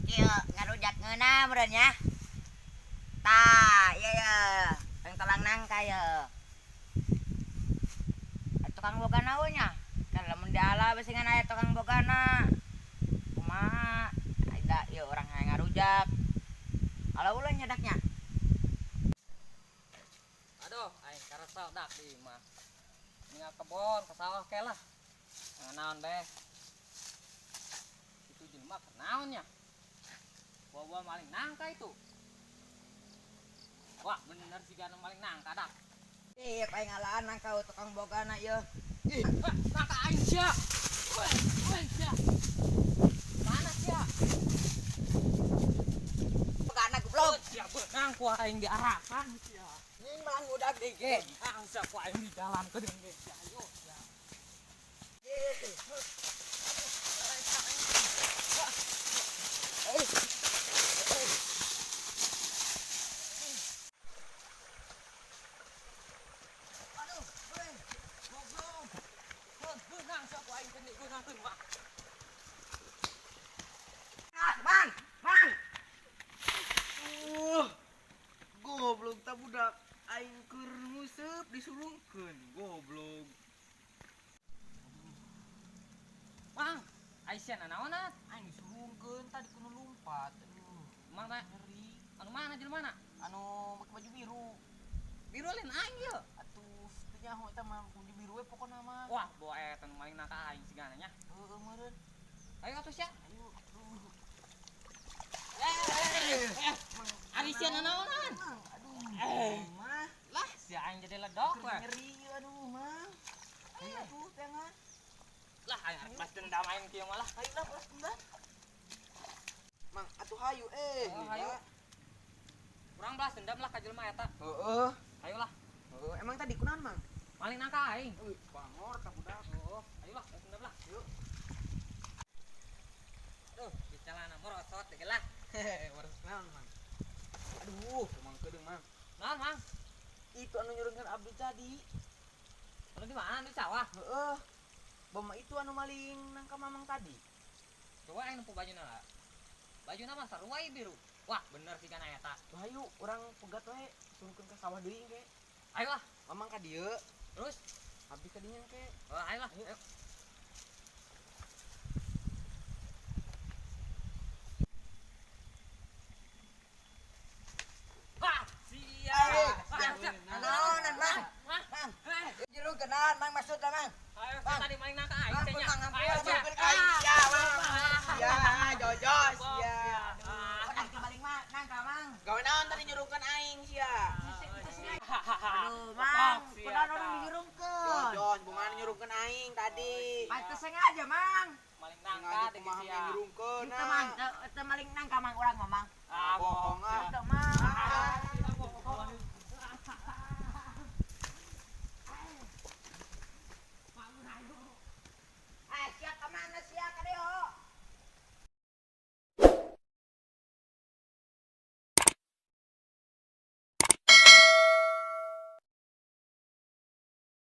kieu ngarujak ngeunah meureun nya. Tah, ieu yang telang nangka ye. Tukang bogana we nya. Kan lamun diala besingan aya tukang bogana. Kumaha? Ada ieu urang hayang ngarujak. Ala ulah nyedaknya. Aduh, aing karesel dak di mah. Nya kebon, ke sawah ke lah. Naon beh. Itu jelema naon nya? Bawa maling nangka itu. Wah, bener sih gana maling nangka dak. Ih, aing ngalaan nangka tukang bogana ieu. Ih, nangka aing sia. Weh, sia. Mana sia? Bogana goblok. Sia beunang ku aing diarahkan sia. Ning mang udag dige. Angsa ku aing di jalan ke deung ge sia. Ayo sia. Mang, mang. Goblok tak budak aing keur nguseup disulungkeun goblok. Mang, Aisyah naonan? Aing disulungkeun tadi kudu lompat. Aduh, Mang teh ngeri. anu mana jelema? Anu make baju biru. Biru lain aing ieu. Atuh, teu nyaho eta mah baju biru we pokona mah. Wah, bawa eta nu maling nangka aing sigana nya. Heueuh meureun. Ayo atuh sia. Ayo. Aisyah naonan? Aduh, mah. Lah, si aing jadi ledok we. Ngeri aduh, mah. Ayo atuh teh mah. Lah, aing arep balas dendam aing kieu mah lah. Ayo lah balas dendam. Mang, atuh hayu Hayu. Urang balas dendam lah ka jelema eta. Heeh. Ayo lah, Heeh, emang tadi kunaon, Mang? maling nangka aing. Euy, bangor tak budak. Oh, ayo lah, balas dendam lah. Yuk. Aduh, di celana merosot ge lah. Hehehe, waras naon, Mang? Aduh, Mang kedeung, Mang. Naon, Mang? Itu anu nyurungkeun abdi tadi. Anu di mana? Di sawah. Heeh. Bama itu anu maling nangka mamang tadi. Coba aing nempu bajuna lah. Bajuna mah sarua biru. Wah, bener sih kana eta. Hayu, urang pegat we surungkeun ka sawah deui ge. Ayo lah, Mamang ka dieu, terus. abdi ka dinya ke. Oh, ayo lah. Ayo. Wah, siap. Naonan, Mang? Mang. Mang. Jero kenaan, Mang maksudna, Mang. Ayo, Bang. tadi maling nangka aing Ampun, teh nya. Mang, ampun, Ayo, ampun, sia. ya, Mang. Ya, jojos ya. Udah kembali nangka, Mang. Gawe naon tadi nyurungkeun aing sia. Aduh, Mang, kunaon orang dijurungkeun? Jojos, bunga nyurungkeun aing tadi. Pantes sengaja, Mang. Maling Sengaja nangka teh kumaha sia. nyurungkeun. Itu, Mang, itu maling nangka, Mang, urang mah, Mang. Ah, Bohong ah. Itu, Mang.